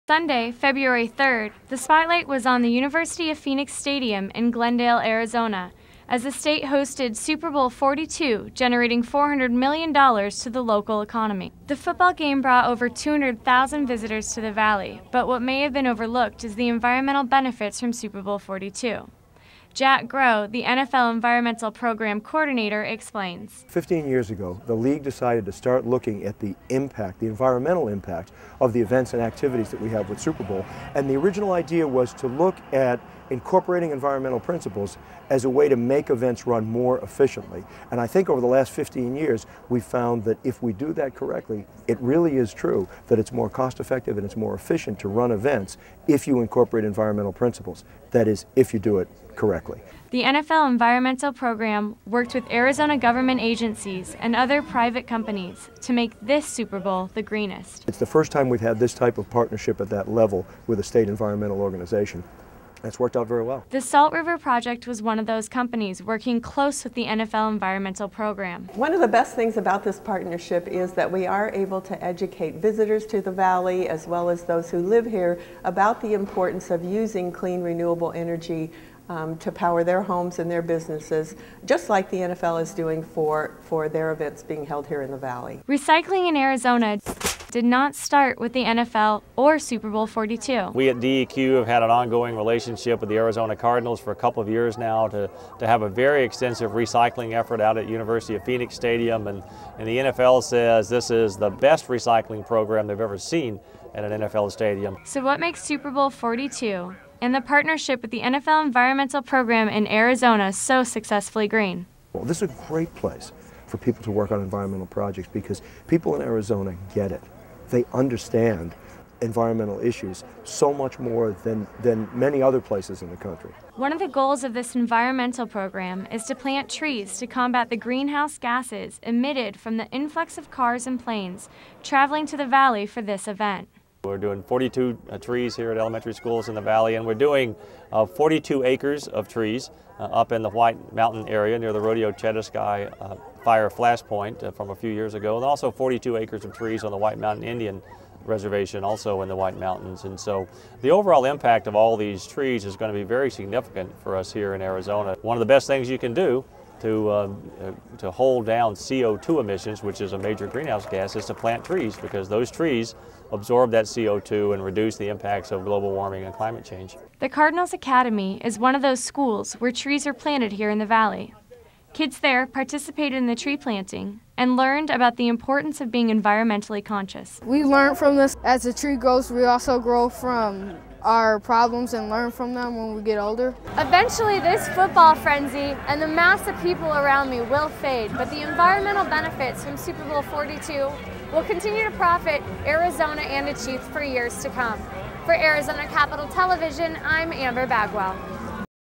Sunday, February 3rd, the spotlight was on the University of Phoenix Stadium in Glendale, Arizona, as the state hosted Super Bowl 42, generating $400 million to the local economy. The football game brought over 200,000 visitors to the Valley, but what may have been overlooked is the environmental benefits from Super Bowl 42. Jack Groh, the NFL Environmental Program Coordinator, explains. 15 years ago, the league decided to start looking at the impact, the environmental impact of the events and activities that we have with Super Bowl. And the original idea was to look at incorporating environmental principles as a way to make events run more efficiently. And I think over the last 15 years, we found that if we do that correctly, it really is true that it's more cost effective and it's more efficient to run events if you incorporate environmental principles. That is, if you do it correctly. The NFL Environmental Program worked with Arizona government agencies and other private companies to make this Super Bowl the greenest. It's the first time we've had this type of partnership at that level with a state environmental organization. It's worked out very well. The Salt River Project was one of those companies working close with the NFL Environmental Program. One of the best things about this partnership is that we are able to educate visitors to the Valley as well as those who live here about the importance of using clean, renewable energy to power their homes and their businesses, just like the NFL is doing for their events being held here in the Valley. Recycling in Arizona did not start with the NFL or Super Bowl 42. We at DEQ have had an ongoing relationship with the Arizona Cardinals for a couple of years now to have a very extensive recycling effort out at University of Phoenix Stadium, and the NFL says this is the best recycling program they've ever seen at an NFL stadium. So what makes Super Bowl 42 and the partnership with the NFL Environmental Program in Arizona so successfully green? Well, this is a great place for people to work on environmental projects because people in Arizona get it. They understand environmental issues so much more than many other places in the country. One of the goals of this environmental program is to plant trees to combat the greenhouse gases emitted from the influx of cars and planes traveling to the Valley for this event. We're doing 42 trees here at elementary schools in the Valley, and we're doing 42 acres of trees up in the White Mountain area near the Rodeo Chediskai fire flashpoint from a few years ago, and also 42 acres of trees on the White Mountain Indian Reservation, also in the White Mountains. And so the overall impact of all these trees is going to be very significant for us here in Arizona. One of the best things you can do to hold down CO2 emissions, which is a major greenhouse gas, is to plant trees, because those trees absorb that CO2 and reduce the impacts of global warming and climate change. The Cardinals Academy is one of those schools where trees are planted here in the Valley. Kids there participated in the tree planting and learned about the importance of being environmentally conscious. We learn from this. As the tree grows, we also grow from our problems and learn from them when we get older. Eventually, this football frenzy and the mass of people around me will fade, but the environmental benefits from Super Bowl 42 will continue to profit Arizona and its youth for years to come. For Arizona Capital Television, I'm Amber Bagwell.